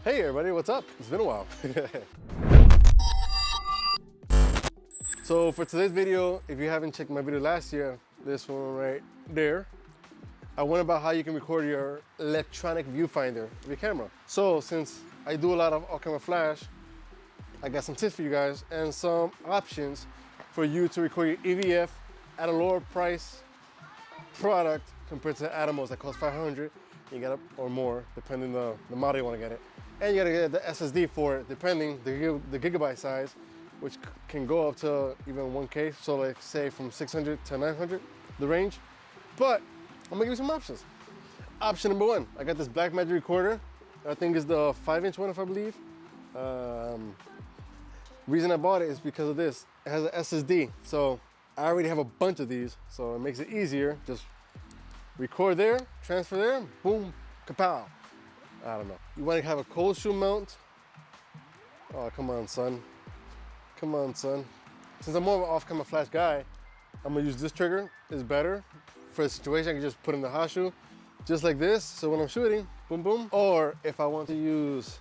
Hey everybody, what's up? It's been a while. So for today's video, if you haven't checked my video last year, this one right there, I went about how you can record your electronic viewfinder of your camera. So since I do a lot of all-camera flash, I got some tips for you guys and some options for you to record your EVF at a lower price product compared to Atomos that costs $500. You get up or more, depending the model you want to get it. And you gotta get the SSD for it, depending the gigabyte size, which can go up to even 1K. So like say from 600 to 900, the range. But I'm gonna give you some options. Option number one, I got this Blackmagic Recorder. I think it's the 5-inch one, if I believe. Reason I bought it is because of this. It has an SSD, so I already have a bunch of these, so it makes it easier. Just record there, transfer there, boom, kapow. I don't know. You want to have a cold shoe mount? Oh, come on, son. Come on, son. Since I'm more of an off-camera flash guy, I'm gonna use this trigger. It's better for a situation. I can just put in the hot shoe, just like this. So when I'm shooting, boom, boom. Or if I want to use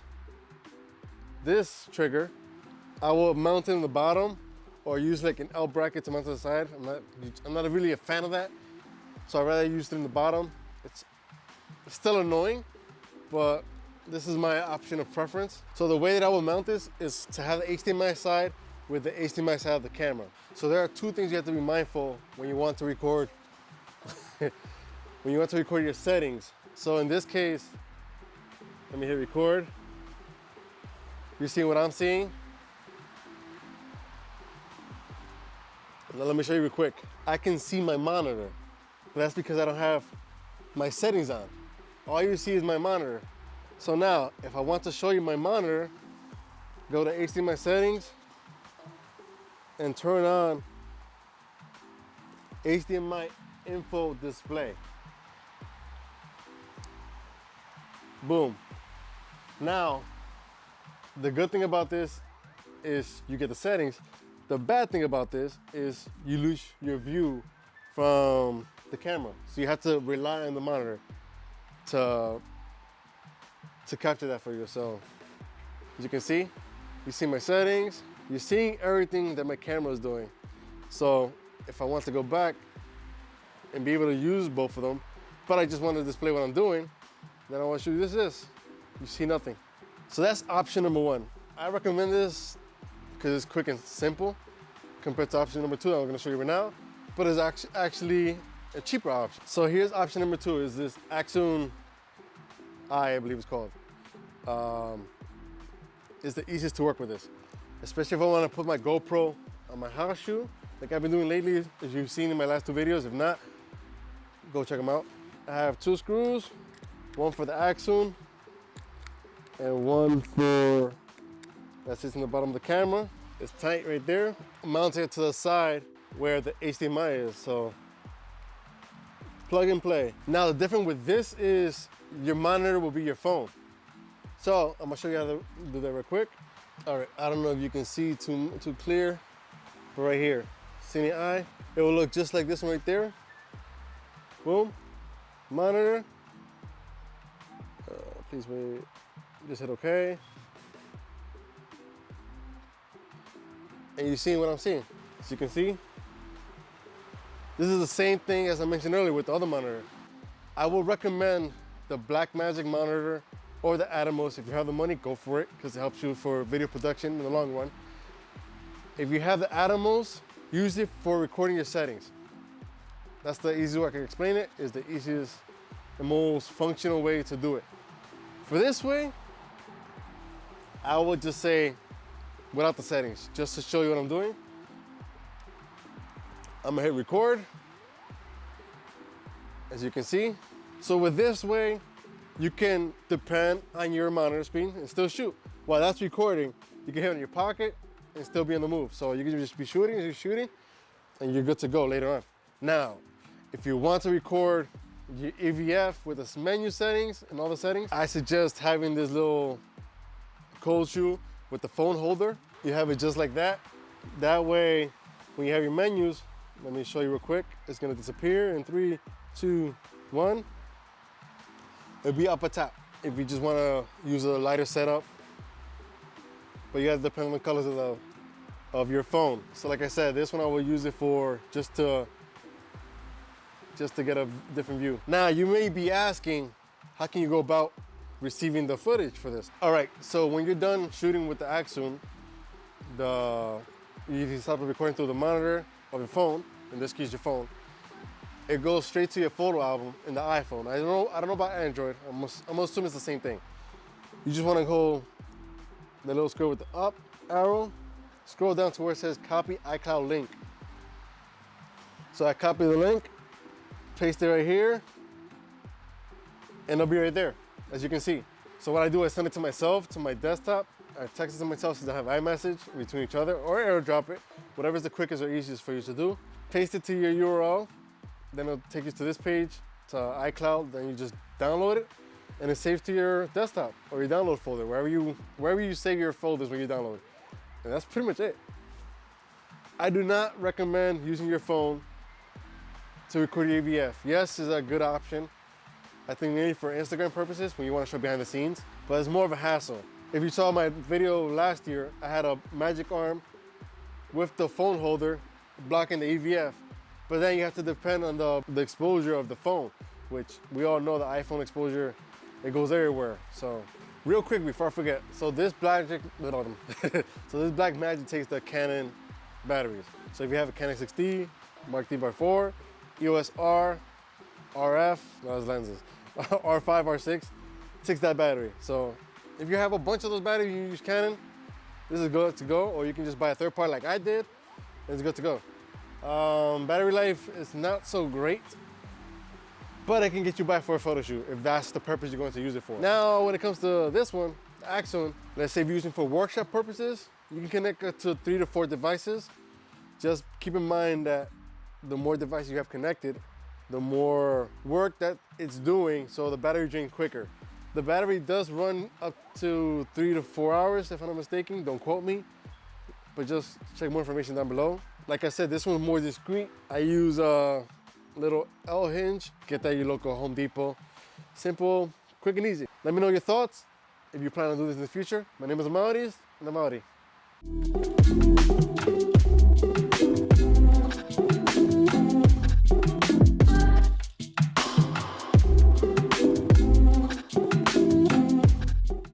this trigger, I will mount it in the bottom or use like an L bracket to mount to the side. I'm not really a fan of that. So I'd rather use it in the bottom. It's still annoying, but this is my option of preference. So the way that I will mount this is to have the HDMI side with the HDMI side of the camera. So there are two things you have to be mindful when you want to record, when you want to record your settings. So in this case, let me hit record. You see what I'm seeing? Now let me show you real quick. I can see my monitor, but that's because I don't have my settings on. All you see is my monitor. So now, if I want to show you my monitor, go to HDMI settings and turn on HDMI info display. Boom. Now, the good thing about this is you get the settings. The bad thing about this is you lose your view from the camera. So you have to rely on the monitor to capture that for you. So as you can see, you see my settings, you're seeing everything that my camera is doing. So if I want to go back and be able to use both of them, but I just want to display what I'm doing, then I want to show you this. You see nothing. So that's option number one. I recommend this because it's quick and simple compared to option number two that I'm going to show you right now, but it's actually a cheaper option. So here's option number two, is this AXUN I believe it's called. It's the easiest to work with this, especially if I want to put my GoPro on my house shoe, like I've been doing lately, as you've seen in my last two videos. If not, go check them out. I have two screws, one for the AXUN and one for that sits in the bottom of the camera. It's tight right there. Mount it to the side where the HDMI is, so plug and play. Now the difference with this is your monitor will be your phone. So I'm gonna show you how to do that real quick. All right, I don't know if you can see too clear, but right here, see the eye? It will look just like this one right there. Boom, monitor. Please wait, just hit okay. And you see what I'm seeing. As you can see, this is the same thing as I mentioned earlier with the other monitor. I will recommend the Blackmagic monitor or the Atomos. If you have the money, go for it, because it helps you for video production in the long run. If you have the Atomos, use it for recording your settings. That's the easiest way I can explain it, is the easiest, the most functional way to do it. For this way, I would just say, without the settings, just to show you what I'm doing. I'm gonna hit record, as you can see. So with this way, you can depend on your monitor screen and still shoot. While that's recording, you can have it in your pocket and still be on the move. So you can just be shooting, and you're good to go later on. Now, if you want to record your EVF with its menu settings and all the settings, I suggest having this little cold shoe with the phone holder. You have it just like that. That way, when you have your menus, let me show you real quick. It's gonna disappear in 3, 2, 1. It'll be up at top. if you just want to use a lighter setup. But you guys depend on the colors of your phone. So like I said, this one I will use it for just to get a different view. Now you may be asking, how can you go about receiving the footage for this? All right, so when you're done shooting with the AXUN, you can stop the recording through the monitor of your phone. In this case, your phone. It goes straight to your photo album in the iPhone. I don't know about Android. I'm assuming it's the same thing. You just want to go the little square with the up arrow, scroll down to where it says copy iCloud link. So I copy the link, paste it right here, and it'll be right there, as you can see. So what I do is send it to myself, to my desktop. I text it to myself since I have iMessage between each other, or AirDrop it, whatever's the quickest or easiest for you to do. Paste it to your URL, then it'll take you to this page, to iCloud, then you just download it, and it's saved to your desktop or your download folder, wherever you save your folders when you download. And that's pretty much it. I do not recommend using your phone to record your EVF. Yes, is a good option. I think mainly for Instagram purposes when you want to show behind the scenes, but it's more of a hassle. If you saw my video last year, I had a magic arm with the phone holder blocking the EVF, but then you have to depend on the exposure of the phone, which we all know the iPhone exposure, it goes everywhere. So real quick before I forget, so this Blackmagic takes the Canon batteries. So if you have a Canon 6D, Mark D/4, EOS R, RF, those lenses, R5, R6, it takes that battery. So if you have a bunch of those batteries, you use Canon, this is good to go, or you can just buy a third party like I did, and it's good to go. Battery life is not so great, but it can get you by for a photo shoot if that's the purpose you're going to use it for. Now, when it comes to this one, the AXUN, let's say if you're using for workshop purposes, you can connect it to 3 to 4 devices. Just keep in mind that the more devices you have connected, the more work that it's doing, so the battery drains quicker. The battery does run up to 3 to 4 hours, if I'm not mistaken. Don't quote me, but just check more information down below. Like I said, this one's more discreet. I use a little L hinge. Get that at your local Home Depot. Simple, quick and easy. Let me know your thoughts if you plan on doing this in the future. My name is Amauris, and I'm outie.